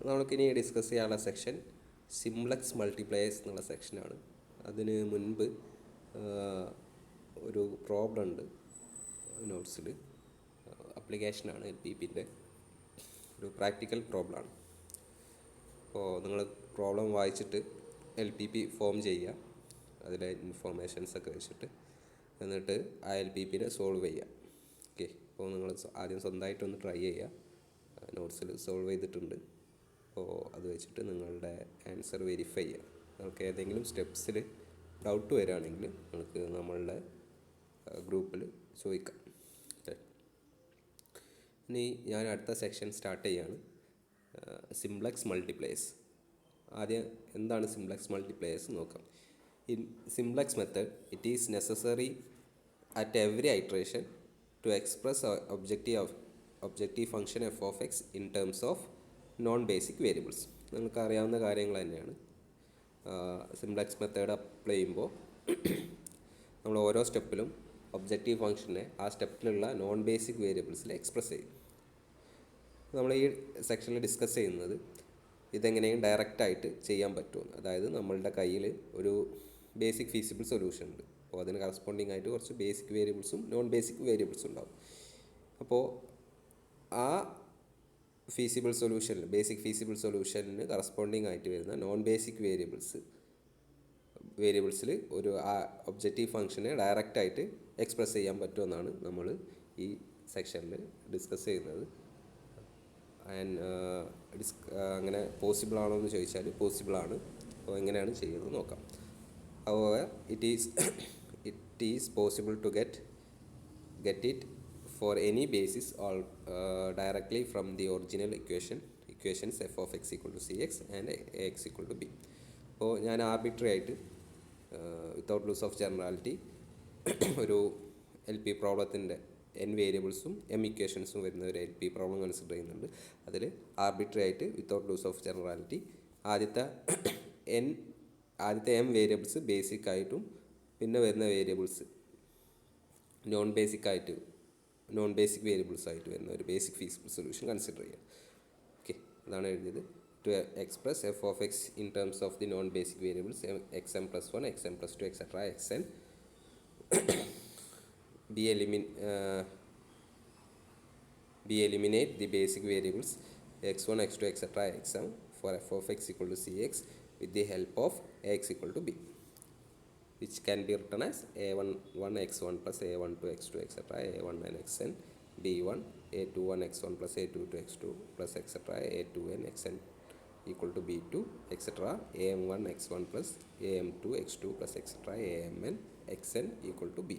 നമുക്കിനി ഡിസ്കസ് ചെയ്യാനുള്ള section simplex multipliers എന്നുള്ള സെക്ഷനാണ്. അതിന് മുൻപ് ഒരു പ്രോബ്ലം ഉണ്ട് നോട്ട്സിൽ. ആപ്ലിക്കേഷനാണ് LPPൻ്റെ ഒരു പ്രാക്ടിക്കൽ പ്രോബ്ലമാണ്. അപ്പോൾ നിങ്ങൾ പ്രോബ്ലം വായിച്ചിട്ട് LPP ഫോം ചെയ്യുക, അതിലെ ഇൻഫോർമേഷൻസൊക്കെ വെച്ചിട്ട്, എന്നിട്ട് ആ LPPനെ സോൾവ് ചെയ്യുക. ഓക്കെ, അപ്പോൾ നിങ്ങൾ ആദ്യം സ്വന്തമായിട്ടൊന്ന് ട്രൈ ചെയ്യുക. നോട്ട്സിൽ സോൾവ് ചെയ്തിട്ടുണ്ട്. അപ്പോൾ അത് വെച്ചിട്ട് നിങ്ങളുടെ ആൻസർ വെരിഫൈ ചെയ്യുക. നിങ്ങൾക്ക് ഏതെങ്കിലും സ്റ്റെപ്സിൽ ഡൗട്ട് വരികയാണെങ്കിൽ നിങ്ങൾക്ക് നമ്മളുടെ ഗ്രൂപ്പിൽ ചോദിക്കാം. ഇനി ഞാൻ അടുത്ത സെക്ഷൻ സ്റ്റാർട്ട് ചെയ്യുകയാണ്. Simplex multipliers. ആദ്യം എന്താണ് സിംപ്ലക്സ് മൾട്ടിപ്ലയേഴ്സ് നോക്കാം. In simplex method it is necessary at every iteration to express objective function F of X in terms of non basic variables. നിങ്ങൾക്ക് അറിയാവുന്ന കാര്യങ്ങൾ തന്നെയാണ്. സിംപ്ലക്സ് മെത്തേഡ് അപ്ലൈ ചെയ്യുമ്പോൾ നമ്മൾ ഓരോ സ്റ്റെപ്പിലും ഒബ്ജക്റ്റീവ് ഫംഗ്ഷനെ ആ സ്റ്റെപ്പിലുള്ള നോൺ ബേസിക് വേരിയബിൾസിൽ എക്സ്പ്രസ് ചെയ്യും. നമ്മൾ ഈ സെക്ഷനിൽ ഡിസ്കസ് ചെയ്യുന്നത് ഇതെങ്ങനെയും ഡയറക്റ്റായിട്ട് ചെയ്യാൻ പറ്റുമെന്ന്. അതായത് നമ്മളുടെ കയ്യിൽ ഒരു ബേസിക് ഫീസിബിൾ സൊല്യൂഷൻ ഉണ്ട്. അപ്പോൾ അതിന് കറസ്പോണ്ടിങ് ആയിട്ട് കുറച്ച് ബേസിക് വേരിയബിൾസും നോൺ ബേസിക് വേരിയബിൾസും ഉണ്ടാവും. അപ്പോൾ ആ ഫീസിബിൾ സൊല്യൂഷനിൽ ബേസിക് ഫീസിബിൾ സൊല്യൂഷനിന് കറസ്പോണ്ടിങ് ആയിട്ട് വരുന്ന നോൺ ബേസിക് വേരിയബിൾസിൽ ഒരു ആ ഒബ്ജക്റ്റീവ് ഫംഗ്ഷനെ ഡയറക്റ്റായിട്ട് എക്സ്പ്രസ് ചെയ്യാൻ പറ്റുമെന്നാണ് നമ്മൾ ഈ സെക്ഷനിൽ ഡിസ്കസ് ചെയ്യുന്നത്. അങ്ങനെ പോസിബിൾ ആണോ എന്ന് ചോദിച്ചാൽ പോസിബിളാണ്. അപ്പോൾ എങ്ങനെയാണ് ചെയ്യുന്നത് നോക്കാം. However, it is possible to get it for any basis or directly from the original equations f of x equal to cx and ax equal to b. അപ്പോൾ ഞാൻ ആർബിട്രറി ആയിട്ട് വിത്തൗട്ട് ലൂസ് ഓഫ് ജനറാലിറ്റി ഒരു LP പ്രോബ്ലത്തിൻ്റെ n വേരിയബിൾസും m ഇക്വേഷൻസും വരുന്ന ഒരു LP problem consider ചെയ്യുന്നുണ്ട്. അതിൽ arbitrary ആയിട്ട് without loose of generality ആദ്യത്തെ m വേരിയബിൾസ് ബേസിക് ആയിട്ടും പിന്നെ വരുന്ന വേരിയബിൾസ് നോൺ ബേസിക് വേരിയബിൾസ് ആയിട്ട് വരുന്ന ഒരു ബേസിക് ഫീസിബിൾ സൊല്യൂഷൻ കൺസിഡർ ചെയ്യുക. ഓക്കെ, അതാണ് എഴുതിയത്. To express F of X in terms of the non basic variables xm+1 xm+2 etcetera xn eliminate the basic variables x1 x2 etc xm for f of x equal to cx with the help of ax equal to b, which can be written as a11 x1 plus a12 x2 etc a1n xn b1 a21 x1 plus a22 x2 plus etc a2n xn equal to b2 etc am1 x1 plus am2 x2 plus etc amn xn equal to b.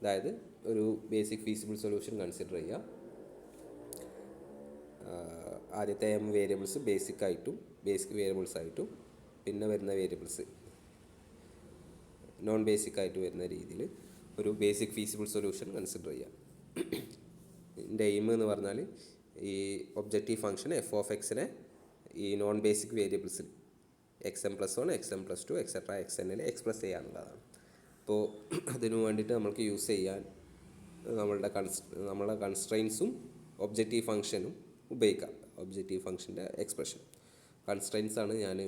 അതായത് ഒരു basic feasible solution consider ചെയ്യുക. ആദ്യത്തെ m variables basic variables ആയിട്ടും പിന്നെ വരുന്ന variables non basic ആയിട്ട് വരുന്ന രീതിയിൽ ഒരു ബേസിക് ഫീസിബിൾ സൊല്യൂഷൻ കൺസിഡർ ചെയ്യുക. ഇതിൻ്റെ എയിം എന്ന് പറഞ്ഞാൽ ഈ ഒബ്ജക്റ്റീവ് ഫംഗ്ഷൻ എഫ് ഓഫ് എക്സിനെ ഈ നോൺ ബേസിക് വേരിയബിൾസിൽ xm+1 xm+2 എക്സെട്ര xnൽ എക്സ്പ്രസ് ചെയ്യാനുള്ളതാണ്. അപ്പോൾ അതിനു വേണ്ടിയിട്ട് നമ്മൾക്ക് യൂസ് ചെയ്യാൻ നമ്മളുടെ കൺസ്ട്രെയിൻസും ഒബ്ജക്റ്റീവ് ഫംഗ്ഷനും ഉപയോഗിക്കാം. ഒബ്ജക്റ്റീവ് ഫംഗ്ഷൻ്റെ എക്സ്പ്രഷൻ കൺസ്ട്രെയിൻസാണ് ഞാൻ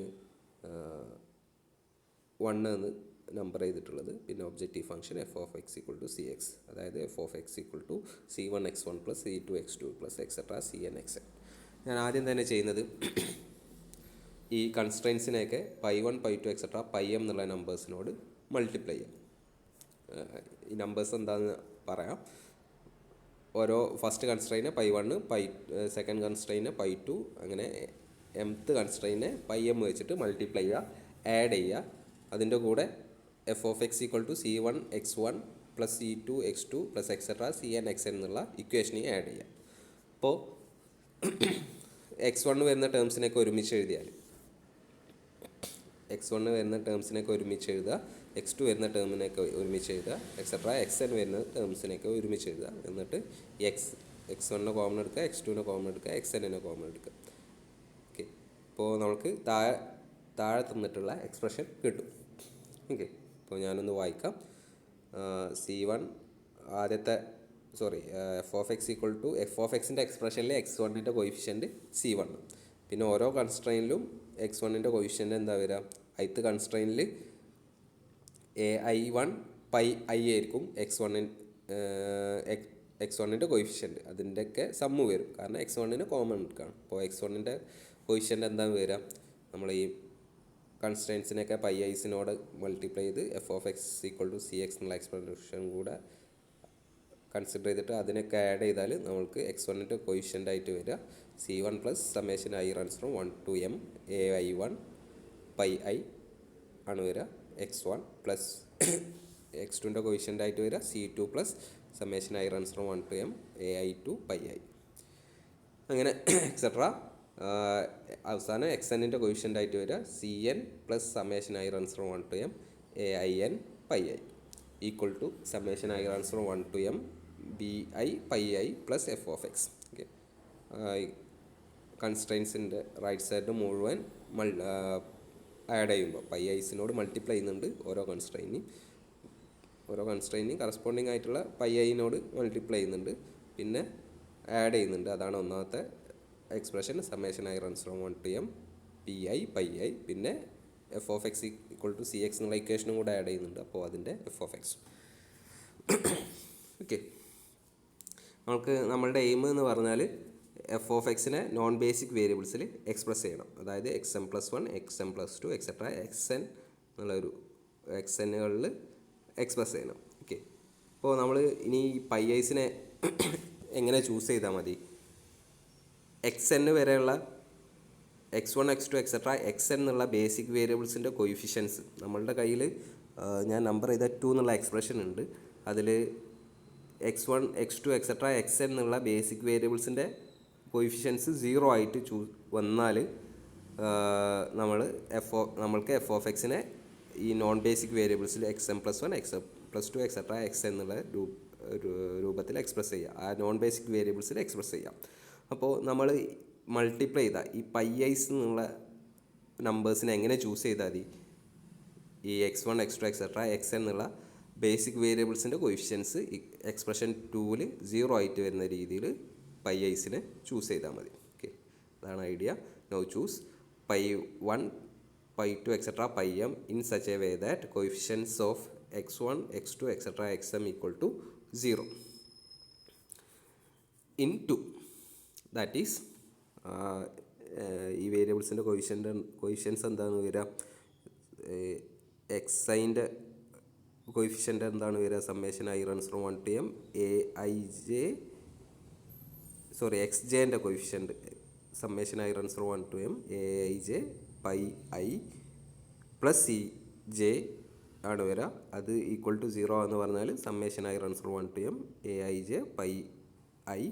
1 എന്ന് നമ്പർ ചെയ്തിട്ടുള്ളത്. പിന്നെ objective function F of X equal to cx, അതായത് F of X equal to c1 x1 plus c2 x2 plus etcetera cn xn. ഞാൻ ആദ്യം തന്നെ ചെയ്യുന്നത് ഈ കൺസ്ട്രെയിൻസിനെയൊക്കെ π1 π2 എക്സെട്ര πm എന്നുള്ള നമ്പേഴ്സിനോട് മൾട്ടിപ്ലൈ ചെയ്യാം. ഈ നമ്പേഴ്സ് എന്താണെന്ന് പറയാം. ഓരോ ഫസ്റ്റ് കൺസ്ട്രെയിനെ π1, സെക്കൻഡ് കൺസ്ട്രെയിനെ π2, അങ്ങനെ mth കൺസ്ട്രെയിനെ πm വെച്ചിട്ട് മൾട്ടിപ്ലൈ ചെയ്യുക, ആഡ് ചെയ്യുക. അതിൻ്റെ കൂടെ F of X equal to c1 x1 plus c2 x2 plus etcetera cn xn എന്നുള്ള ഇക്വേഷനെ ആഡ് ചെയ്യുക. അപ്പോൾ x1 വരുന്ന ടേംസിനൊക്കെ ഒരുമിച്ച് എഴുതുക, x2 വരുന്ന ടേമിനൊക്കെ ഒരുമിച്ച് എഴുതുക, എക്സെട്ര xn വരുന്ന ടേംസിനൊക്കെ ഒരുമിച്ച് എഴുതുക. എന്നിട്ട് x1 കോമൺ എടുക്കുക, x2 കോമൺ എടുക്കുക, xn കോമൺ എടുക്കുക. ഓക്കെ, അപ്പോൾ നമുക്ക് താഴെ തന്നിട്ടുള്ള എക്സ്പ്രഷൻ കിട്ടും. ഓക്കെ, അപ്പോൾ ഞാനൊന്ന് വായിക്കാം. c1 F of X equal to F of എക്സിൻ്റെ എക്സ്പ്രഷനിൽ x1ൻ്റെ കോയിഫിഷ്യൻറ്റ് c1, പിന്നെ ഓരോ കൺസ്ട്രെയിനിലും x1ൻ്റെ കോയിഷ്യൻ്റ് എന്താ വരിക, ith കൺസ്ട്രെയിനിൽ ai1 പൈ ഐ ആയിരിക്കും x1ൻ്റെ കോയിഷ്യൻ്റ്. അതിൻ്റെയൊക്കെ സമ്മ് വരും, കാരണം x1ന് കോമൺ എടുക്കുകയാണ്. അപ്പോൾ x1ൻ്റെ കോയിഷ്യൻ്റ് എന്താ വരിക, നമ്മൾ ഈ കൺസ്ട്രെയിൻസിനെയൊക്കെ പൈ ഐസിനോട് മൾട്ടിപ്ലൈ ചെയ്ത് f(x) = cx എന്നുള്ള എക്സ്പ്രഷൻ കൂടെ കൺസിഡർ ചെയ്തിട്ട് അതിനൊക്കെ ആഡ് ചെയ്താൽ നമ്മൾക്ക് x1ൻ്റെ കോയിഷ്യൻ്റ് ആയിട്ട് വരിക c1 plus summation i runs from 1 to m ai1 pi i ആണ് വരിക. x1 പ്ലസ് x2ൻ്റെ കോയിഷ്യൻ്റ് ആയിട്ട് വരിക c2 plus summation i runs from 1 to m ai2 pi i. അങ്ങനെ എക്സെട്ര. അവസാനം xnൻ്റെ കോയിഷ്യൻ്റ് ആയിട്ട് വരിക cn plus summation i runs from 1 to m ain pi I equal to summation i runs from 1 to m bi pi I plus f(x). Okay, കൺസ്ട്രെയിൻസിൻ്റെ right side മുഴുവൻ add ചെയ്യുമ്പോൾ pi ഐസിനോട് multiply ചെയ്യുന്നുണ്ട്. ഓരോ കൺസ്ട്രെയിനും corresponding ആയിട്ടുള്ള pi ഐനോട് multiply ചെയ്യുന്നുണ്ട്, പിന്നെ add ചെയ്യുന്നുണ്ട്. അതാണ് ഒന്നാമത്തെ expression. Summation i runs from 1 to m P I pi I, പിന്നെ f(x) = cx എന്നുള്ള ഇക്വേഷനും കൂടെ ആഡ് ചെയ്യുന്നുണ്ട്. അപ്പോൾ അതിൻ്റെ f(x). ഓക്കെ, നമുക്ക് നമ്മളുടെ എയിം എന്ന് പറഞ്ഞാൽ f(x)നെ നോൺ ബേസിക് വേരിയബിൾസിൽ എക്സ്പ്രസ് ചെയ്യണം. അതായത് xm+1 xm+2 എക്സെട്ര xn എന്നുള്ളൊരു xnകളിൽ എക്സ്പ്രസ് ചെയ്യണം. ഓക്കെ, അപ്പോൾ നമ്മൾ ഇനി പൈ ഐസിനെ എങ്ങനെ ചൂസ് ചെയ്താൽ മതി, xn വരെയുള്ള x1 x2 എക്സെട്ര xn എന്നുള്ള ബേസിക് വേരിയബിൾസിൻ്റെ കോയിഫിഷ്യൻസ് നമ്മളുടെ കയ്യിൽ ഞാൻ നമ്പർ ചെയ്ത 2 എന്നുള്ള എക്സ്പ്രഷൻ ഉണ്ട്. അതിൽ x1 x2 എക്സെട്ര xn എന്നുള്ള ബേസിക് വേരിയബിൾസിൻ്റെ കോയിഫിഷ്യൻസ് 0 ആയിട്ട് വന്നാൽ നമ്മൾക്ക് f(x)നെ ഈ നോൺ ബേസിക് വേരിയബിൾസിൽ xm+1 xm+2 എക്സെട്ര xn എന്നുള്ള രൂപത്തിൽ എക്സ്പ്രസ് ചെയ്യുക. ആ നോൺ ബേസിക് വേരിയബിൾസിൽ എക്സ്പ്രസ് ചെയ്യാം. അപ്പോൾ നമ്മൾ മൾട്ടിപ്ലൈ ചെയ്താൽ ഈ പൈ ഐസ് എന്നുള്ള നമ്പേഴ്സിനെ എങ്ങനെ ചൂസ് ചെയ്താൽ മതി, ഈ x1 x2 എക്സെട്ര xn എന്നുള്ള ബേസിക് വേരിയബിൾസിൻ്റെ കോയിഫിഷ്യൻസ് എക്സ്പ്രഷൻ 2ൽ 0 ആയിട്ട് വരുന്ന രീതിയിൽ പൈ ഐസിനെ ചൂസ് ചെയ്താൽ മതി. ഓക്കെ, അതാണ് idea. Now choose pi 1 pi 2 etcetera pi m in such a way that coefficients of x1 x2 etcetera xm = 0 in 2. That is ഈ വേരിയബിൾസിൻ്റെ കോയിഫിഷ്യൻസ് എന്താണെന്ന് വരിക, xiൻ്റെ കോയിഫിഷ്യൻ്റ് എന്താണ് വരിക, summation i runs from 1 to m xjൻ്റെ coefficient summation i runs from 1 to m aij pi I plus cj ആണ് വരിക. അത് ഈക്വൽ ടു 0 എന്ന് പറഞ്ഞാൽ summation i runs from 1 to m aij pi I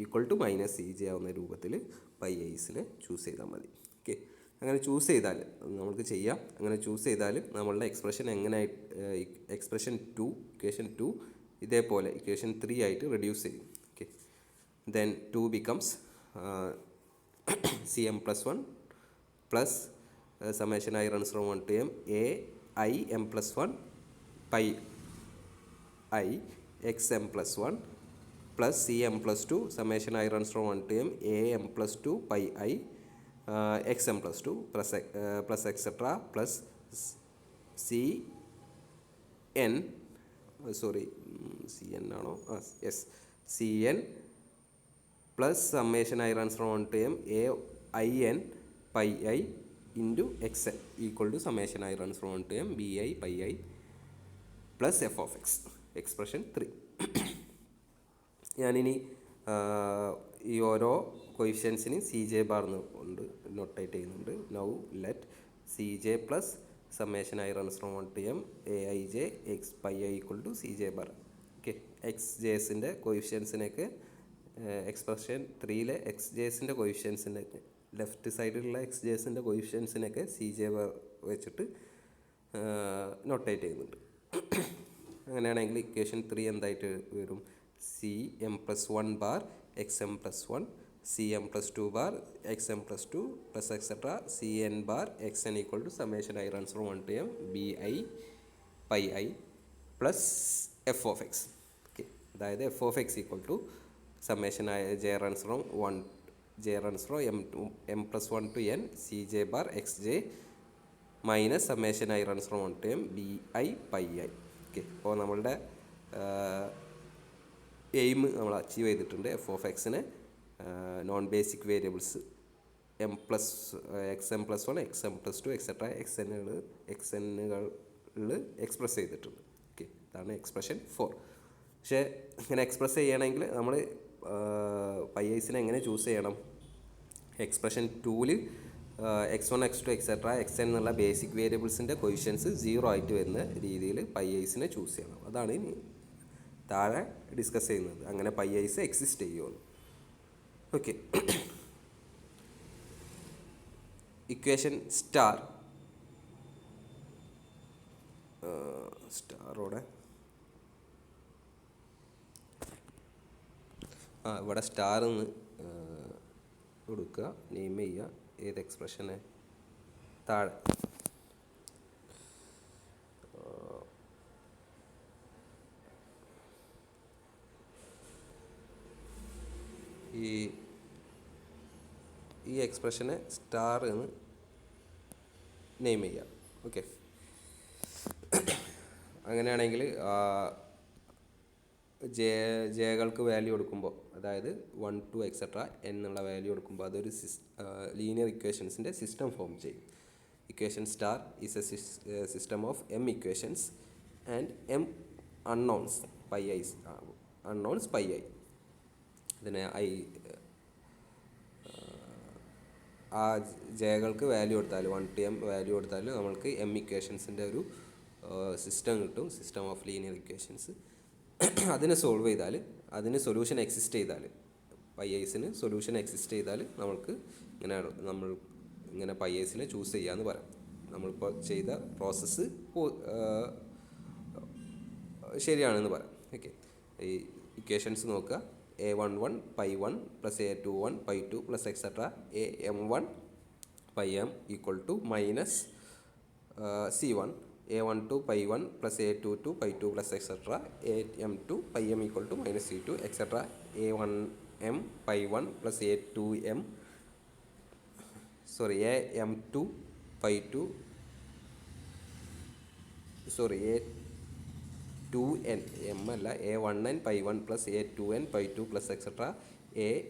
equal to -cj ആവുന്ന രൂപത്തിൽ pi ഐസിനെ choose ചെയ്താൽ മതി. ഓക്കെ, അങ്ങനെ ചൂസ് ചെയ്താൽ നമുക്ക് ചെയ്യാം. അങ്ങനെ ചൂസ് ചെയ്താൽ നമ്മളുടെ എക്സ്പ്രഷൻ എക്സ്പ്രഷൻ 2 ഇക്വേഷൻ 2 ഇതേപോലെ ഇക്വേഷൻ 3 ആയിട്ട് റെഡ്യൂസ് ചെയ്യും. Okay, then 2 becomes cm+1 plus summation i runs from 1 to m aim+1 pi I xm+1 plus cm+2 summation i runs from 1 to m am+2 pi I xm+2 plus etcetera plus cn ആണോ, yes, cn plus summation i runs from 1 to m ain pi I into xn equal to summation i runs from 1 to m bi pi I plus f(x). Expression 3. ഞാനിനി ഈ ഓരോ കോയിഫിഷ്യൻസിന് cj bar കൊണ്ട് notate ചെയ്യുന്നുണ്ട്. Now let cj plus summation i runs from 1 to m aij x pi I equal to cj bar. Okay, xjസിൻ്റെ കോയിഫിഷ്യൻസിനൊക്കെ expression 3ലെ xjസിൻ്റെ കോയിഫിഷ്യൻസിനൊക്കെ ലെഫ്റ്റ് സൈഡിലുള്ള xjസിൻ്റെ കോയിഫിഷ്യൻസിനൊക്കെ cj ബാർ വെച്ചിട്ട് നൊട്ടേറ്റ് ചെയ്യുന്നുണ്ട്. അങ്ങനെയാണെങ്കിൽ ഇക്വേഷൻ 3 എന്തായിട്ട് വരും, cm+1 bar xm+1 cm+2 bar xm+2 plus etcetera cn bar xn equal to summation i runs from 1 to m bi pi I plus f(x). Okay, അതായത് f(x) equal to summation j runs from 1 j runs from m plus 1 to n cj bar xj minus summation I runs from 1 to m bi pi i. Okay, അപ്പോൾ നമ്മളുടെ aim നമ്മൾ achieve ചെയ്തിട്ടുണ്ട്. F of എക്സിനെ non basic variables m plus x m plus 1 x m plus 2 etcetera എക്സെന്നുകളിൽ express ചെയ്തിട്ടുണ്ട്. Okay, ഇതാണ് expression 4. പക്ഷേ ഇങ്ങനെ എക്സ്പ്രസ് ചെയ്യണമെങ്കിൽ നമ്മൾ പൈ ഐസിനെ എങ്ങനെ ചൂസ് ചെയ്യണം? എക്സ്പ്രഷൻ 2ൽ x1 x2 എക്സെട്ര xn എന്നുള്ള ബേസിക് വേരിയബിൾസിൻ്റെ കൊയിഷ്യൻസ് 0 ആയിട്ട് വരുന്ന രീതിയിൽ പൈ ഐസിനെ ചൂസ് ചെയ്യണം. അതാണ് ഇനി താഴെ ഡിസ്കസ് ചെയ്യുന്നത്. അങ്ങനെ പൈ ഐസ് എക്സിസ്റ്റ് ചെയ്യുമെന്ന്. ഓക്കെ, ഇക്വേഷൻ സ്റ്റാറോടെ ഇവിടെ സ്റ്റാർ എന്ന് കൊടുക്കുക, നെയിം ചെയ്യുക. ഏത് എക്സ്പ്രഷനെ താഴെ ഈ എക്സ്പ്രഷനെ സ്റ്റാർ എന്ന് നെയിം ചെയ്യുക. ഓക്കെ, അങ്ങനെയാണെങ്കിൽ ജെകൾക്ക് വാല്യൂ കൊടുക്കുമ്പോൾ, അതായത് 1 2 എക്സെട്ര എന്നുള്ള വാല്യൂ കൊടുക്കുമ്പോൾ അതൊരു ലീനിയർ ഇക്വേഷൻസിൻ്റെ സിസ്റ്റം ഫോം ചെയ്യും. Equation star is A system of M equations and M unknowns pi I. ഇതിനെ ആ ജെകൾക്ക് വാല്യൂ കൊടുത്താൽ 1 to m വാല്യൂ കൊടുത്താൽ നമ്മൾക്ക് എം ഇക്വേഷൻസിൻ്റെ ഒരു സിസ്റ്റം കിട്ടും, സിസ്റ്റം ഓഫ് ലീനിയർ ഇക്വേഷൻസ്. അതിനെ സോൾവ് ചെയ്താൽ, അതിന് സൊല്യൂഷൻ എക്സിസ്റ്റ് ചെയ്താൽ, പൈ ഐസിന് സൊല്യൂഷൻ എക്സിസ്റ്റ് ചെയ്താൽ നമ്മൾ ഇങ്ങനെ പൈ ഐസിനെ ചൂസ് ചെയ്യാമെന്ന് പറയാം. നമ്മളിപ്പോൾ ചെയ്ത പ്രോസസ്സ് ശരിയാണെന്ന് പറയാം. ഓക്കെ, ഈ ഇക്വേഷൻസ് നോക്കുക. a11 pi 1 plus a21 pi 2 plus etc. am1 pi m equal to minus c1. a12 pi 1 plus a22 pi 2 plus etc. am2 pi m equal to minus c2 etc. a1m pi 1 plus a2m am2 pi 2 a2n m അല്ല a1n pi 1 plus a2n pi 2 plus etc.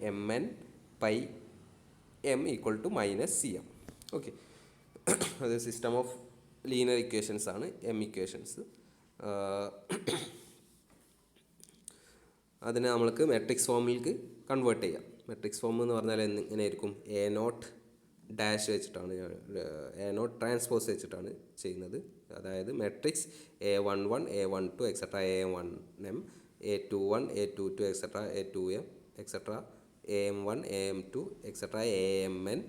amn pi m equal to minus cm. Okay, അത് system of linear equations ആണ്, M equations. അതിനെ നമ്മൾക്ക് matrix ഫോമിലേക്ക് convert ചെയ്യാം. Matrix form എന്ന് പറഞ്ഞാൽ എങ്ങനെയായിരിക്കും? a0 ഡാഷ് വെച്ചിട്ടാണ്, a0 ട്രാൻസ്പോസ് വെച്ചിട്ടാണ് ചെയ്യുന്നത്. അതായത് matrix a11 a12 etcetera a1m a21 a22 etcetera a2m etcetera am1 am2 etcetera amn,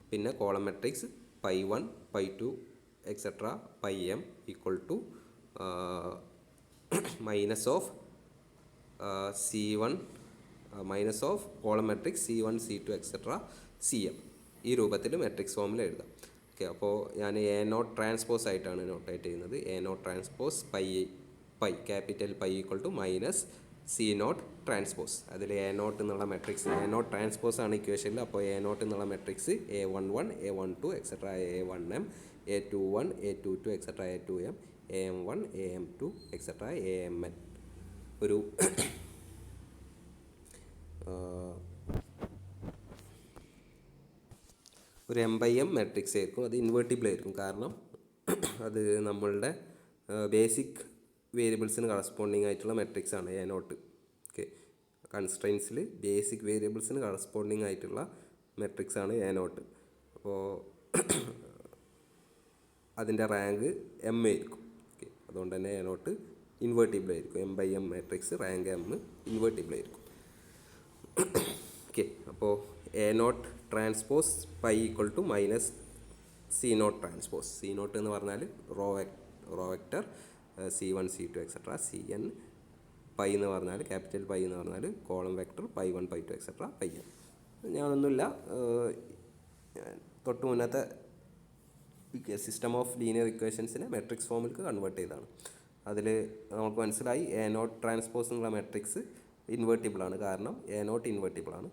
പിന്നെ column matrix pi 1 pi 2 etcetera pi m equal to minus of c1 minus of column matrix c1 c2 etcetera cm. ഈ രൂപത്തിൽ matrix ഫോമിൽ എഴുതാം. Okay, അപ്പോൾ ഞാൻ a0 transpose ആയിട്ടാണ് notate ചെയ്യുന്നത്. a0 transpose pi capital pi equal to minus c0 transpose. അതിൽ a0 എന്നുള്ള മെട്രിക്സ്, a0 ട്രാൻസ്പോസ് ആണ് ഇക്വേഷനിൽ. അപ്പോൾ a0 എന്നുള്ള matrix a11 a12 etcetera a1m a21 a22 etcetera a2m am1 am2 etcetera amn ഒരു m/m matrix ആയിരിക്കും. അത് ഇൻവേർട്ടിബിൾ ആയിരിക്കും, കാരണം അത് നമ്മളുടെ ബേസിക് വേരിയബിൾസിന് കറസ്പോണ്ടിങ് ആയിട്ടുള്ള മെട്രിക്സ് ആണ് a0. ഓക്കെ, കൺസ്ട്രെയിൻസിൽ ബേസിക് വേരിയബിൾസിന് കറസ്പോണ്ടിങ് ആയിട്ടുള്ള മെട്രിക്സ് ആണ് a0. അപ്പോൾ അതിൻ്റെ റാങ്ക് m ആയിരിക്കും. ഓക്കെ, അതുകൊണ്ട് തന്നെ a0 ഇൻവേർട്ടിബിൾ ആയിരിക്കും. m/m matrix rank m invertible ആയിരിക്കും. ഓക്കെ, അപ്പോൾ a0 transpose pi equal to minus c0 transpose. c0 എന്ന് പറഞ്ഞാൽ row vector c1 c2 etcetera cn. Pi എന്ന് പറഞ്ഞാൽ ക്യാപിറ്റൽ പൈ എന്ന് പറഞ്ഞാൽ column vector pi 1 pi 2 etcetera pi n. ഞാനൊന്നുമില്ല, തൊട്ട് മുന്നത്തെ സിസ്റ്റം ഓഫ് ലീനിയർ ഇക്വേഷൻസിനെ മെട്രിക്സ് ഫോമിലേക്ക് കൺവേർട്ട് ചെയ്തതാണ്. അതിൽ നമുക്ക് മനസ്സിലായി a0 ട്രാൻസ്പോസ് എന്നുള്ള മെട്രിക്സ് ഇൻവേർട്ടിബിൾ ആണ്, കാരണം a0 ഇൻവേർട്ടിബിൾ ആണ്.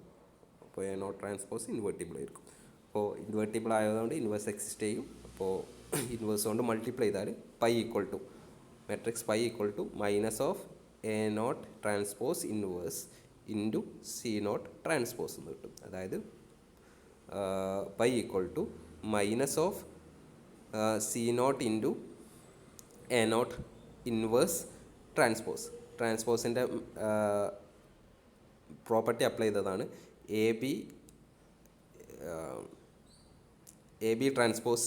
അപ്പോൾ എ നോട്ട് ട്രാൻസ്പോസ് ഇൻവേർട്ടിബിൾ ആയിരിക്കും. അപ്പോൾ ഇൻവേർട്ടിബിൾ ആയതുകൊണ്ട് ഇൻവേഴ്സ് എക്സിസ്റ്റ് ചെയ്യും. അപ്പോൾ ഇൻവേഴ്സ് കൊണ്ട് മൾട്ടിപ്ലൈ ചെയ്താൽ pi equal to matrix pi equal to minus of A naught transpose inverse into c naught transpose എന്ന് കിട്ടും. അതായത് pi equal to minus of c naught into a not inverse transpose. ട്രാൻസ്പോസിൻ്റെ property apply ചെയ്തതാണ്. A b transpose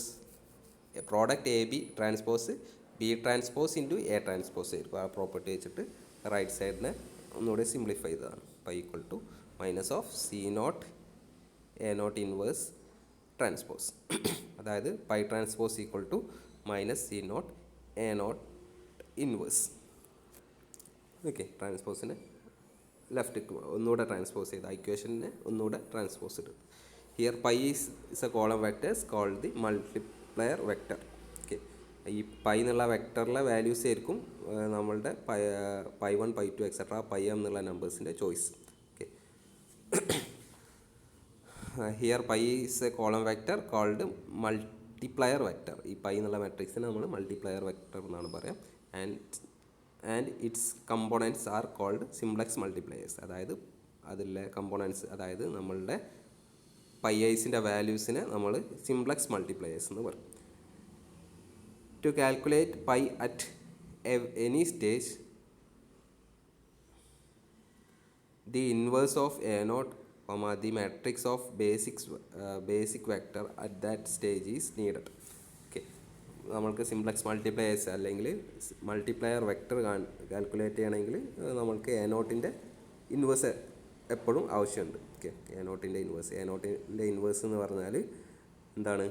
product a b transpose b transpose into a transpose ആയിരിക്കും. ആ property വെച്ചിട്ട് right സൈഡിനെ ഒന്നുകൂടി സിംപ്ലിഫൈ ചെയ്തതാണ്. Pi equal to minus of c not A not inverse transpose. അതായത് pi transpose equal to minus C not A not inverse. Okay, ട്രാൻസ്പോസിനെ left ഒന്നുകൂടെ transpose ചെയ്ത് ഇക്വേഷനെ ഒന്നുകൂടെ ട്രാൻസ്പോസ് ചെയ്ത്. Here pi is a column vectors called the multiplier vector. Okay, ഈ pi എന്നുള്ള വെക്ടറിലെ വാല്യൂസ് ആയിരിക്കും നമ്മളുടെ pi 1 pi 2 etcetera pi m എന്നുള്ള നമ്പേഴ്സിൻ്റെ choice. Okay, here pi is a column vector called multiplier vector. ഈ പൈ എന്നുള്ള മെട്രിക്സിനെ നമ്മൾ മൾട്ടിപ്ലയർ വെക്ടർ എന്നാണ് പറയാം. And its components are called simplex multipliers. അതായത് അതിലെ കമ്പോണൻസ്, അതായത് നമ്മളുടെ പൈ ഐസിൻ്റെ വാല്യൂസിനെ നമ്മൾ സിംപ്ലക്സ് മൾട്ടിപ്ലയേഴ്സ് എന്ന് പറയും. To calculate pi at any stage the inverse of A not the matrix of basic vector at that stage is needed. Okay, നമ്മൾക്ക് simplex multipliers അല്ലെങ്കിൽ multiplier vector calculate ചെയ്യണമെങ്കിൽ നമ്മൾക്ക് A നോട്ടിൻ്റെ inverse എപ്പോഴും ആവശ്യമുണ്ട്. Okay, A നോട്ടിൻ്റെ inverse എന്ന് പറഞ്ഞാൽ എന്താണ്?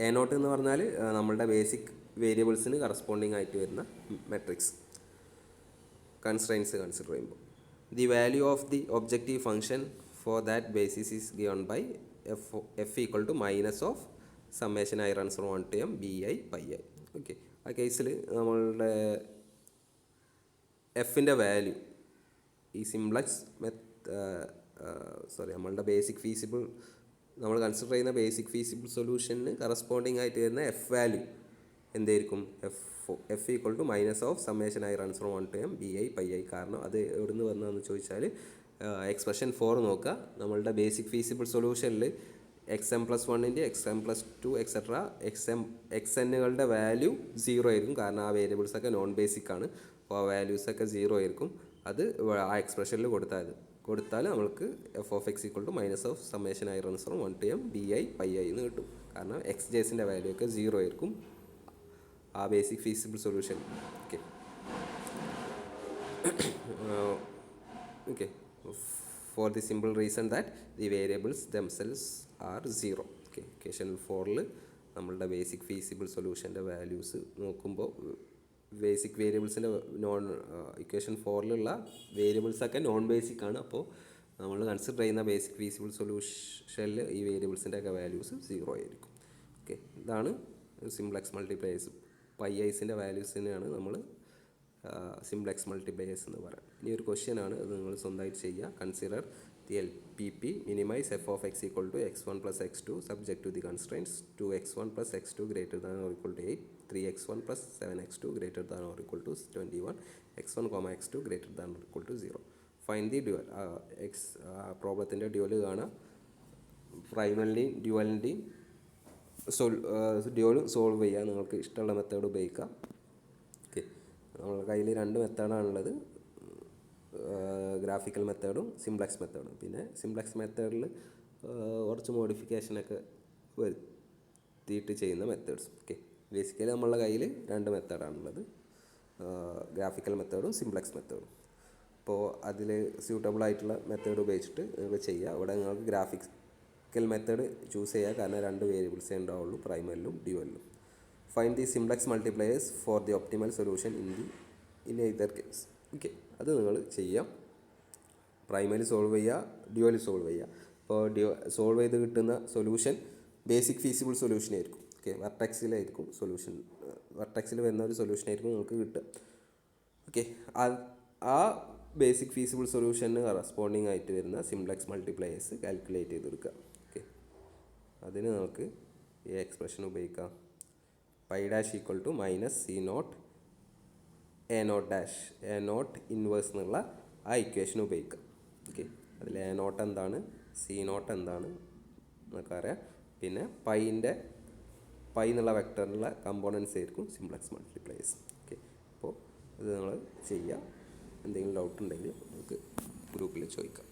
A not എന്ന് പറഞ്ഞാൽ നമ്മളുടെ ബേസിക് വേരിയബിൾസിന് കറസ്പോണ്ടിങ് ആയിട്ട് വരുന്ന മെട്രിക്സ് കൺസ്ട്രെയിൻസ് കൺസിഡർ ചെയ്യുമ്പോൾ the value of the objective function for that basis is given by F equal to minus of summation I runs from 1 to m B I pi I. Okay, ആ case നമ്മളുടെ എഫിൻ്റെ value ഈ simplex നമ്മളുടെ basic feasible നമ്മൾ consider ചെയ്യുന്ന basic feasible സൊല്യൂഷന് corresponding ആയിട്ട് വരുന്ന എഫ് വാല്യൂ എന്തായിരിക്കും? F equal to minus of summation I runs from 1 to m B I pi I. കാരണം അത് എവിടെ നിന്ന് വന്നതെന്ന് ചോദിച്ചാൽ എക്സ്പ്രഷൻ 4 നോക്കുക. നമ്മളുടെ ബേസിക് ഫീസിബിൾ സൊല്യൂഷനിൽ xm+1 xm+2 എക്സെട്ര xnകളുടെ വാല്യൂ 0 ആയിരിക്കും. കാരണം ആ വേരിയബിൾസൊക്കെ നോൺ ബേസിക് ആണ്. അപ്പോൾ ആ വാല്യൂസൊക്കെ 0 ആയിരിക്കും. അത് ആ എക്സ്പ്രഷനിൽ കൊടുത്താൽ നമ്മൾക്ക് F of X equal to minus of summation I runs from 1 to m B I pi I എന്ന് കിട്ടും. കാരണം എക്സ് ജേസിൻ്റെ വാല്യൂ ഒക്കെ 0 ആയിരിക്കും ആ basic feasible solution. Okay okay for the simple reason that the variables themselves are 0. Okay, equation 4 നമ്മളുടെ basic feasible സൊല്യൂഷൻ്റെ values നോക്കുമ്പോൾ basic വേരിയബിൾസിൻ്റെ ഇക്വേഷൻ 4 വേരിയബിൾസൊക്കെ നോൺ ബേസിക് ആണ്. അപ്പോൾ നമ്മൾ കൺസിഡർ ചെയ്യുന്ന ബേസിക് ഫീസിബിൾ സൊല്യൂഷനിൽ ഈ വേരിയബിൾസിൻ്റെ ഒക്കെ വാല്യൂസ് 0 ആയിരിക്കും. ഓക്കെ, ഇതാണ് സിംപ്ലക്സ് മൾട്ടിപ്ലയേഴ്സ്. പൈ ഐസിൻ്റെ വാല്യൂസിനെയാണ് നമ്മൾ സിംപ്ലക്സ് മൾട്ടിപ്ലയേഴ്സ് എന്ന് പറയാം. ഇനി ഒരു ക്വസ്റ്റ്യൻ ആണ്, അത് നിങ്ങൾ സ്വന്തമായിട്ട് ചെയ്യുക. Consider the L P P minimize f of X equal to x1 + x2 subject to the constraints 2x1 + x2 greater than or equal to 8, 3x1 + 7x2 greater than or equal to 21, x1, x2 greater than or equal to 0. Find the dual. പ്രോബ്ലത്തിൻ്റെ dual കാണാം. പ്രൈമലിൻ്റെയും ഡ്യുവലിൻ്റെയും ഡ്യുവലും solve ചെയ്യുക. നിങ്ങൾക്ക് ഇഷ്ടമുള്ള method ഉപയോഗിക്കാം. Okay, നമ്മുടെ കയ്യിൽ 2 മെത്തേഡാണുള്ളത്, graphical മെത്തേഡും simplex മെത്തേഡും. പിന്നെ സിംപ്ലക്സ് മെത്തേഡിൽ കുറച്ച് മോഡിഫിക്കേഷനൊക്കെ വരുത്തിയിട്ട് ചെയ്യുന്ന മെത്തേഡ്സ്. ഓക്കെ, ബേസിക്കലി നമ്മളുടെ കയ്യിൽ 2 മെത്തേഡാണുള്ളത്, ഗ്രാഫിക്കൽ മെത്തേഡും സിംപ്ലക്സ് മെത്തേഡും. അപ്പോൾ അതിൽ സ്യൂട്ടബിൾ ആയിട്ടുള്ള മെത്തേഡ് ഉപയോഗിച്ചിട്ട് നിങ്ങൾക്ക് ചെയ്യുക. ഇവിടെ നിങ്ങൾക്ക് ഗ്രാഫിക്കൽ മെത്തേഡ് ചൂസ് ചെയ്യുക, കാരണം 2 വേരിയബിൾസേ ഉണ്ടാവുള്ളൂ, പ്രൈമറിലും ഡ്യുവലിലും. Find the simplex multipliers for the optimal solution in either case. Okay, അത് നിങ്ങൾ ചെയ്യാം. പ്രൈമറി സോൾവ് ചെയ്യുക, ഡ്യുവൽ സോൾവ് ചെയ്യുക. അപ്പോൾ സോൾവ് ചെയ്ത് കിട്ടുന്ന സൊല്യൂഷൻ ബേസിക് ഫീസിബിൾ സൊല്യൂഷൻ ആയിരിക്കും. ഓക്കെ, വെർട്ടെക്സിലായിരിക്കും സൊല്യൂഷൻ, വെർട്ടെക്സിൽ വരുന്ന ഒരു സൊല്യൂഷൻ ആയിരിക്കും നിങ്ങൾക്ക് കിട്ടുക. ഓക്കെ, ആ ബേസിക് ഫീസിബിൾ സൊല്യൂഷന് കറസ്പോണ്ടിങ് ആയിട്ട് വരുന്ന സിംപ്ലക്സ് മൾട്ടിപ്ലയേഴ്സ് കാൽക്കുലേറ്റ് ചെയ്ത് കൊടുക്കുക. ഓക്കെ, അതിന് നമുക്ക് ഈ എക്സ്പ്രഷൻ ഉപയോഗിക്കാം. Pi dash equal to minus C not A not dash, A not inverse എന്നുള്ള ആ ഇക്വേഷൻ ഉപയോഗിക്കാം. ഓക്കെ, അതിൽ എ നോട്ട് എന്താണ്, സി നോട്ട് എന്താണ് എന്നൊക്കെ അറിയാം. പിന്നെ പൈ എന്നുള്ള വെക്ടറിനുള്ള കമ്പോണൻസ് ആയിരിക്കും സിംപ്ലക്സ് മൾട്ടിപ്ലയേഴ്സ്. ഓക്കെ, അപ്പോൾ ഇത് നമ്മൾ ചെയ്യുക. എന്തെങ്കിലും ഡൗട്ട് ഉണ്ടെങ്കിൽ നമുക്ക് ഗ്രൂപ്പിൽ ചോദിക്കാം.